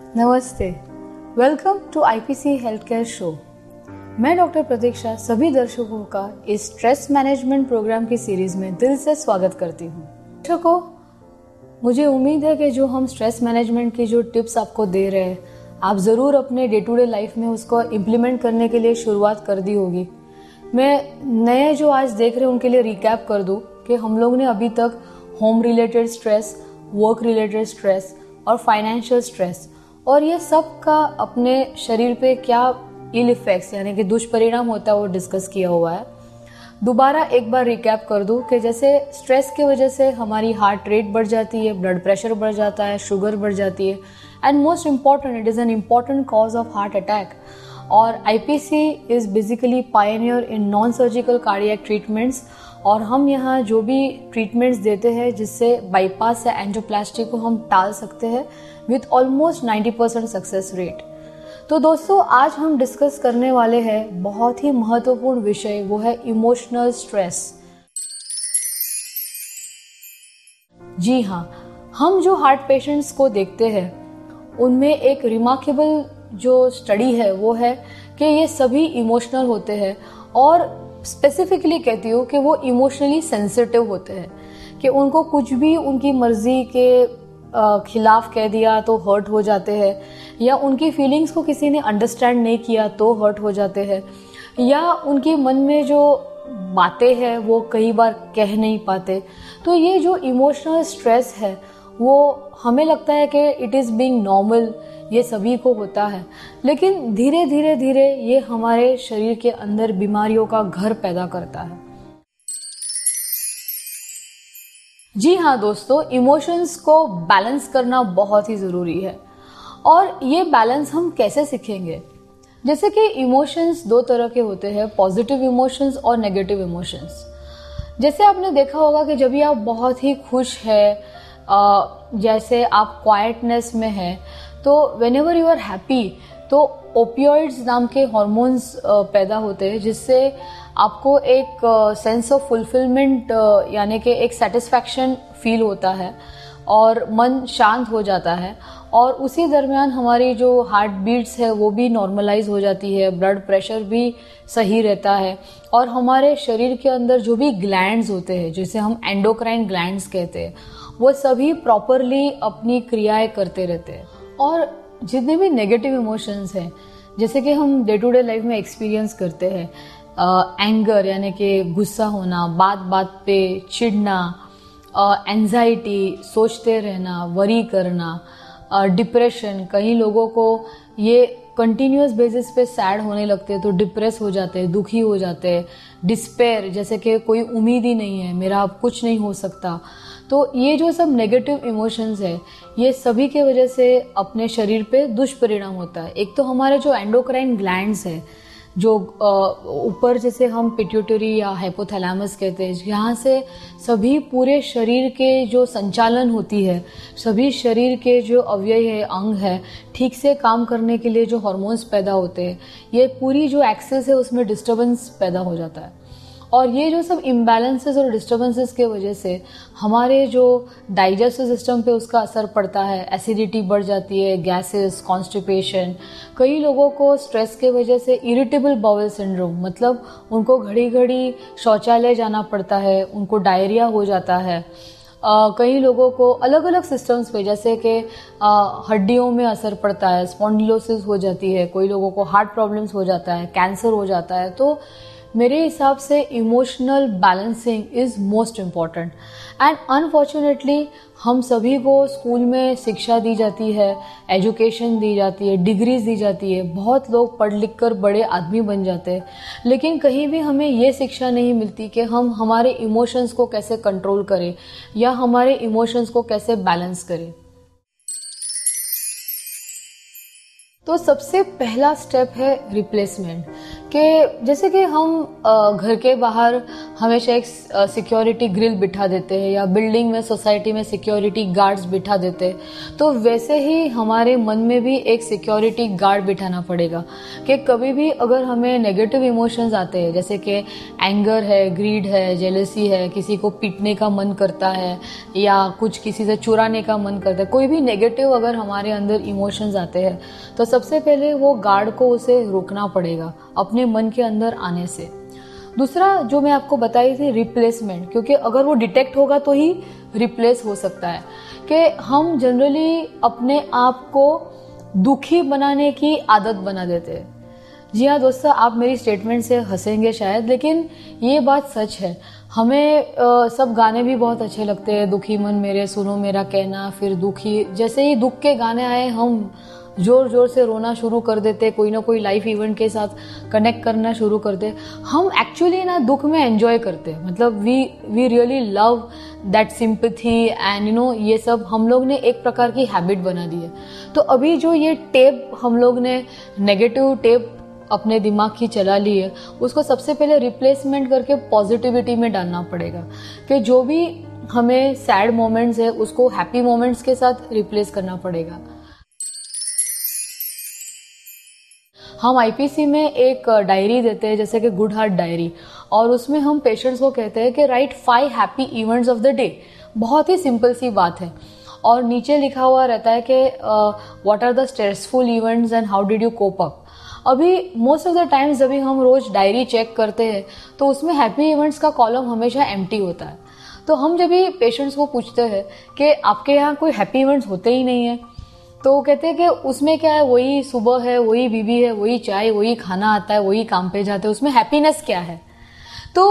नमस्ते, welcome to IPC health care show. मैं doctor Pratiksha सभी दर्शकों का इस स्ट्रेस मैनेजमेंट प्रोग्राम की सीरीज में दिल से स्वागत करती हूँ। दर्शकों, मुझे उम्मीद है कि जो हम स्ट्रेस मैनेजमेंट की जो टिप्स आपको दे रहे हैं, आप ज़रूर अपने डे टू डे लाइफ में उसको इम्प्लीमेंट करने के लिए शुरुआत कर दी होगी। मैं नए जो आज देख रहे हैं उनके लिए रिकैप कर दूँ कि हम लोग ने अभी तक home related stress, work related stress और फाइनेंशियल स्ट्रेस और ये सब का अपने शरीर पे क्या इल इफेक्ट्स यानी कि दुष्परिणाम होता है वो डिस्कस किया हुआ है। दोबारा एक बार रिकैप कर दूं कि जैसे स्ट्रेस की वजह से हमारी हार्ट रेट बढ़ जाती है, ब्लड प्रेशर बढ़ जाता है, शुगर बढ़ जाती है and most important it is an important cause of heart attack. और IPC is basically pioneer in non surgical cardiac treatments और हम यहाँ जो भी ट्रीटमेंट्स देते हैं जिससे बाईपास या एंजियोप्लास्टी को हम टाल सकते हैं विथ ऑलमोस्ट 90% सक्सेस रेट। तो दोस्तों, आज हम डिस्कस करने वाले हैं बहुत ही महत्वपूर्ण विषय, वो है इमोशनल स्ट्रेस। जी हाँ, हम जो हार्ट पेशेंट्स को देखते हैं उनमें एक रिमार्केबल जो स्टडी है वो है कि ये सभी इमोशनल होते हैं और स्पेसिफिकली कहती हूँ कि वो इमोशनली सेंसिटिव होते हैं, कि उनको कुछ भी उनकी मर्जी के खिलाफ कह दिया तो हर्ट हो जाते हैं, या उनकी फीलिंग्स को किसी ने अंडरस्टैंड नहीं किया तो हर्ट हो जाते हैं, या उनके मन में जो बातें हैं वो कई बार कह नहीं पाते। तो ये जो इमोशनल स्ट्रेस है वो हमें लगता है कि इट इज़ बीइंग नॉर्मल, ये सभी को होता है, लेकिन धीरे धीरे धीरे ये हमारे शरीर के अंदर बीमारियों का घर पैदा करता है। जी हाँ दोस्तों, इमोशंस को बैलेंस करना बहुत ही ज़रूरी है और ये बैलेंस हम कैसे सीखेंगे? जैसे कि इमोशंस दो तरह के होते हैं, पॉजिटिव इमोशंस और नेगेटिव इमोशंस। जैसे आपने देखा होगा कि जब भी आप बहुत ही खुश है, जैसे आप क्वाइटनेस में है, तो व्हेनेवर यू आर हैप्पी तो ओपियोइड्स नाम के हॉर्मोन्स पैदा होते हैं जिससे आपको एक सेंस ऑफ फुलफिलमेंट यानी कि एक सेटिस्फैक्शन फील होता है और मन शांत हो जाता है और उसी दरमियान हमारी जो हार्ट बीट्स है वो भी नॉर्मलाइज हो जाती है, ब्लड प्रेशर भी सही रहता है और हमारे शरीर के अंदर जो भी ग्लैंड्स होते हैं जिसे हम एंडोक्राइन ग्लैंड्स कहते हैं वो सभी प्रॉपरली अपनी क्रियाएं करते रहते हैं। और जितने भी नेगेटिव इमोशंस हैं जैसे कि हम डे टू डे लाइफ में एक्सपीरियंस करते हैं, एंगर यानी कि गुस्सा होना, बात बात पे चिढ़ना, एंजाइटी, सोचते रहना, वरी करना, डिप्रेशन, कई लोगों को ये कंटिन्यूअस बेसिस पे सैड होने लगते हैं तो डिप्रेस हो जाते हैं, दुखी हो जाते हैं, डिस्पेयर जैसे कि कोई उम्मीद ही नहीं है, मेरा अब कुछ नहीं हो सकता। तो ये जो सब नेगेटिव इमोशंस है ये सभी के वजह से अपने शरीर पे दुष्परिणाम होता है। एक तो हमारे जो एंडोक्राइन ग्लैंड्स है जो ऊपर जैसे हम पिट्यूटरी या हाइपोथैलेमस कहते हैं, यहाँ से सभी पूरे शरीर के जो संचालन होती है, सभी शरीर के जो अवयव है, अंग है, ठीक से काम करने के लिए जो हार्मोन्स पैदा होते हैं, ये पूरी जो एक्सेस है उसमें डिस्टर्बेंस पैदा हो जाता है। और ये जो सब इम्बैलेंसेस और डिस्टर्बेंसेस के वजह से हमारे जो डाइजेस्टिव सिस्टम पे उसका असर पड़ता है, एसिडिटी बढ़ जाती है, गैसेस, कॉन्स्टिपेशन, कई लोगों को स्ट्रेस के वजह से इरिटेबल बाउल सिंड्रोम, मतलब उनको घड़ी घड़ी शौचालय जाना पड़ता है, उनको डायरिया हो जाता है। कई लोगों को अलग अलग सिस्टम्स पे जैसे कि हड्डियों में असर पड़ता है, स्पॉन्डिलोसिस हो जाती है, कोई लोगों को हार्ट प्रॉब्लम्स हो जाता है, कैंसर हो जाता है। तो मेरे हिसाब से emotional balancing is most important and unfortunately हम सभी को स्कूल में शिक्षा दी जाती है, एजुकेशन दी जाती है, डिग्रीज दी जाती है, बहुत लोग पढ़ लिख कर बड़े आदमी बन जाते हैं, लेकिन कहीं भी हमें ये शिक्षा नहीं मिलती कि हम हमारे इमोशंस को कैसे कंट्रोल करें या हमारे इमोशंस को कैसे बैलेंस करें। तो सबसे पहला स्टेप है रिप्लेसमेंट, कि जैसे कि हम घर के बाहर हमेशा एक सिक्योरिटी ग्रिल बिठा देते हैं या बिल्डिंग में सोसाइटी में सिक्योरिटी गार्ड्स बिठा देते हैं, तो वैसे ही हमारे मन में भी एक सिक्योरिटी गार्ड बिठाना पड़ेगा कि कभी भी अगर हमें नेगेटिव इमोशंस आते हैं, जैसे कि एंगर है, ग्रीड है, जेलसी है, किसी को पीटने का मन करता है या कुछ किसी से चुराने का मन करता है, कोई भी नेगेटिव अगर हमारे अंदर इमोशंस आते हैं तो सबसे पहले वो गार्ड को उसे रोकना पड़ेगा अपने मन के अंदर आने से। दूसरा जो मैं आपको बताई थी रिप्लेसमेंट, क्योंकि अगर वो डिटेक्ट होगा तो ही रिप्लेस हो सकता है। कि हम जनरली अपने आप को दुखी बनाने की आदत बना देते हैं। जी हाँ दोस्तों, आप मेरी स्टेटमेंट से हंसेंगे शायद, लेकिन ये बात सच है। हमें सब गाने भी बहुत अच्छे लगते हैं, दुखी मन मेरे सुनो मेरा कहना, फिर दुखी, जैसे ही दुख के गाने आए हम जोर जोर से रोना शुरू कर देते, कोई ना कोई लाइफ इवेंट के साथ कनेक्ट करना शुरू करते। हम एक्चुअली ना दुख में एंजॉय करते, मतलब we really love that sympathy and ये सब हम लोग ने एक प्रकार की हैबिट बना दी है। तो अभी जो ये टेप हम लोग ने नेगेटिव टेप अपने दिमाग की चला ली है, उसको सबसे पहले रिप्लेसमेंट करके पॉजिटिविटी में डालना पड़ेगा कि जो भी हमें सैड मोमेंट्स है उसको हैप्पी मोमेंट्स के साथ रिप्लेस करना पड़ेगा। हम आईपीसी में एक डायरी देते हैं जैसे कि गुड हार्ट डायरी, और उसमें हम पेशेंट्स को कहते हैं कि right 5 happy events of the day. बहुत ही सिंपल सी बात है, और नीचे लिखा हुआ रहता है कि what are the stressful events and how did you cope up. अभी मोस्ट ऑफ द टाइम्स जब भी हम रोज डायरी चेक करते हैं तो उसमें हैप्पी इवेंट्स का कॉलम हमेशा एम्प्टी होता है। तो हम जब भी पेशेंट्स को पूछते हैं कि आपके यहाँ कोई हैप्पी इवेंट्स होते ही नहीं है, तो वो कहते हैं कि उसमें क्या है, वही सुबह है, वही बीवी है, वही चाय, वही खाना आता है, वही काम पे जाते हैं, उसमें हैप्पीनेस क्या है। तो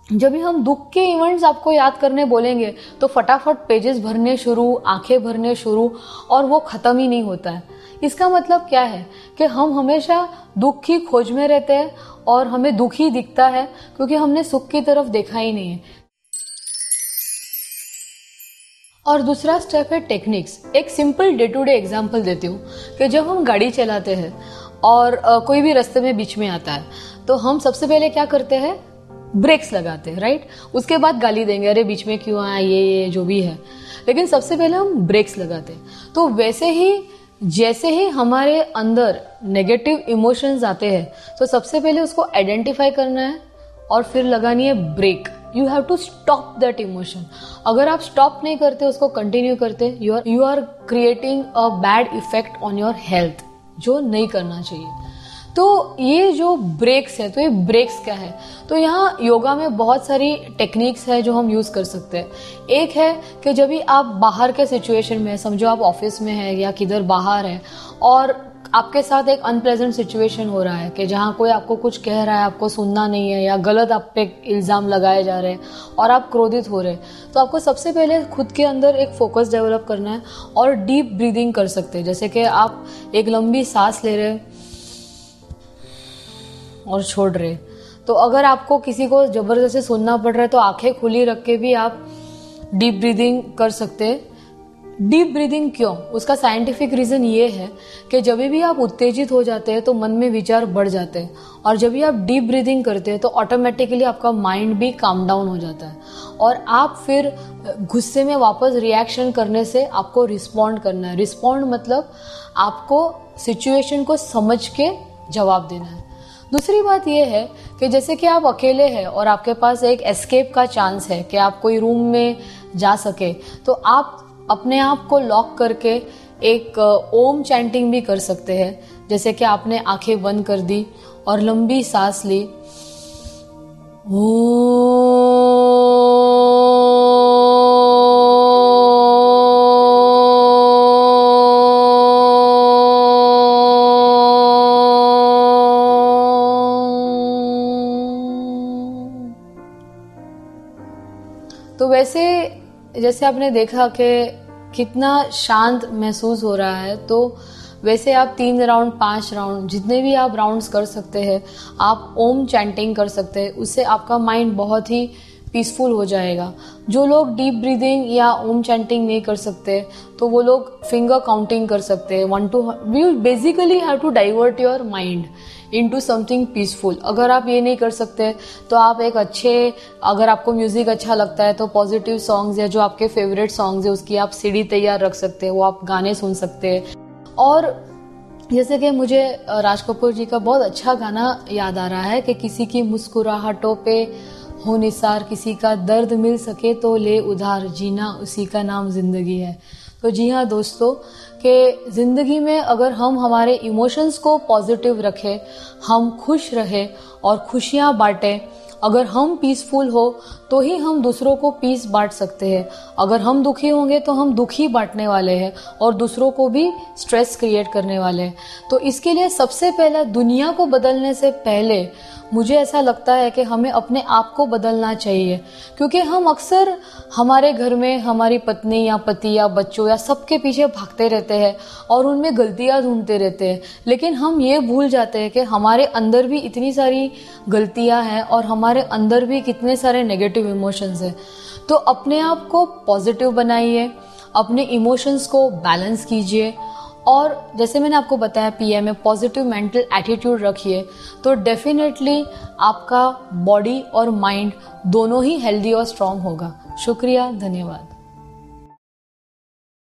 जब भी हम दुख के इवेंट्स आपको याद करने बोलेंगे तो फटाफट पेजेस भरने शुरू, आंखें भरने शुरू, और वो खत्म ही नहीं होता है। इसका मतलब क्या है कि हम हमेशा दुख की खोज में रहते हैं और हमें दुख ही दिखता है क्योंकि हमने सुख की तरफ देखा ही नहीं है। और दूसरा स्टेप है टेक्निक्स। एक simple day to day example देती हूँ कि जब हम गाड़ी चलाते हैं और कोई भी रास्ते में बीच में आता है तो हम सबसे पहले क्या करते हैं, ब्रेक्स लगाते हैं, राइट। उसके बाद गाली देंगे, अरे बीच में क्यों आया, ये जो भी है, लेकिन सबसे पहले हम ब्रेक्स लगाते हैं। तो वैसे ही जैसे ही हमारे अंदर नेगेटिव इमोशंस आते हैं तो सबसे पहले उसको आइडेंटिफाई करना है और फिर लगानी है break. You have to stop that emotion. अगर आप स्टॉप नहीं करते, उसको कंटिन्यू करते, you are creating a bad effect on your health, जो नहीं करना चाहिए। तो ये जो ब्रेक्स है, तो ये ब्रेक्स क्या है, तो यहाँ योगा में बहुत सारी टेक्निक्स है जो हम यूज कर सकते हैं। एक है कि जब भी आप बाहर के सिचुएशन में, समझो आप ऑफिस में है या किधर बाहर है और आपके साथ एक अनप्लेजेंट सिचुएशन हो रहा है कि जहाँ कोई आपको कुछ कह रहा है, आपको सुनना नहीं है, या गलत आप पे इल्जाम लगाए जा रहे हैं और आप क्रोधित हो रहे हैं, तो आपको सबसे पहले खुद के अंदर एक फोकस डेवलप करना है और डीप ब्रीदिंग कर सकते हैं। जैसे कि आप एक लंबी सांस ले रहे और छोड़ रहे। तो अगर आपको किसी को जबरदस्ती सुनना पड़ रहा है तो आंखें खुली रख के भी आप डीप ब्रीदिंग कर सकते हैं। डीप ब्रीदिंग क्यों, उसका साइंटिफिक रीजन ये है कि जब भी आप उत्तेजित हो जाते हैं तो मन में विचार बढ़ जाते हैं, और जब भी आप डीप ब्रीदिंग करते हैं तो ऑटोमेटिकली आपका माइंड भी काम डाउन हो जाता है और आप फिर गुस्से में वापस रिएक्शन करने से आपको रिस्पॉन्ड करना है। रिस्पॉन्ड मतलब आपको सिचुएशन को समझ के जवाब देना है। दूसरी बात यह है कि जैसे कि आप अकेले हैं और आपके पास एक एस्केप का चांस है कि आप कोई रूम में जा सके, तो आप अपने आप को लॉक करके एक ओम चैंटिंग भी कर सकते हैं। जैसे कि आपने आंखें बंद कर दी और लंबी सांस ली, तो वैसे जैसे आपने देखा कि कितना शांत महसूस हो रहा है, तो वैसे आप 3 राउंड 5 राउंड जितने भी आप राउंड्स कर सकते हैं, आप ओम चैंटिंग कर सकते हैं। उससे आपका माइंड बहुत ही पीसफुल हो जाएगा। जो लोग डीप ब्रीदिंग या ओम चैंटिंग नहीं कर सकते तो वो लोग फिंगर काउंटिंग कर सकते हैं। 1 to we basically have to divert your mind into something peaceful. अगर आप ये नहीं कर सकते तो आप एक अच्छे, अगर आपको म्यूजिक अच्छा लगता है तो पॉजिटिव सॉन्ग्स या जो आपके फेवरेट सॉन्ग्स है उसकी आप सीडी तैयार रख सकते हैं, वो आप गाने सुन सकते हैं। और जैसे कि मुझे राज कपूर जी का बहुत अच्छा गाना याद आ रहा है कि किसी की मुस्कुराहटों पे हो निसार, किसी का दर्द मिल सके तो ले उधार, जीना उसी का नाम जिंदगी है। तो जी हाँ दोस्तों, कि जिंदगी में अगर हम हमारे इमोशंस को पॉजिटिव रखें, हम खुश रहें और खुशियाँ बांटें, अगर हम पीसफुल हो तो ही हम दूसरों को पीस बांट सकते हैं। अगर हम दुखी होंगे तो हम दुखी बांटने वाले हैं और दूसरों को भी स्ट्रेस क्रिएट करने वाले हैं। तो इसके लिए सबसे पहले दुनिया को बदलने से पहले मुझे ऐसा लगता है कि हमें अपने आप को बदलना चाहिए, क्योंकि हम अक्सर हमारे घर में हमारी पत्नी या पति या बच्चों या सबके पीछे भागते रहते हैं और उनमें गलतियां ढूंढते रहते हैं, लेकिन हम ये भूल जाते हैं कि हमारे अंदर भी इतनी सारी गलतियां हैं और हमारे अंदर भी कितने सारे नेगेटिव इमोशंस हैं। तो अपने आप को पॉजिटिव बनाइए, अपने इमोशंस को बैलेंस कीजिए और जैसे मैंने आपको बताया पीएम में पॉजिटिव मेंटल एटीट्यूड रखिए, तो डेफिनेटली आपका बॉडी और माइंड दोनों ही हेल्दी और स्ट्रांग होगा। शुक्रिया, धन्यवाद।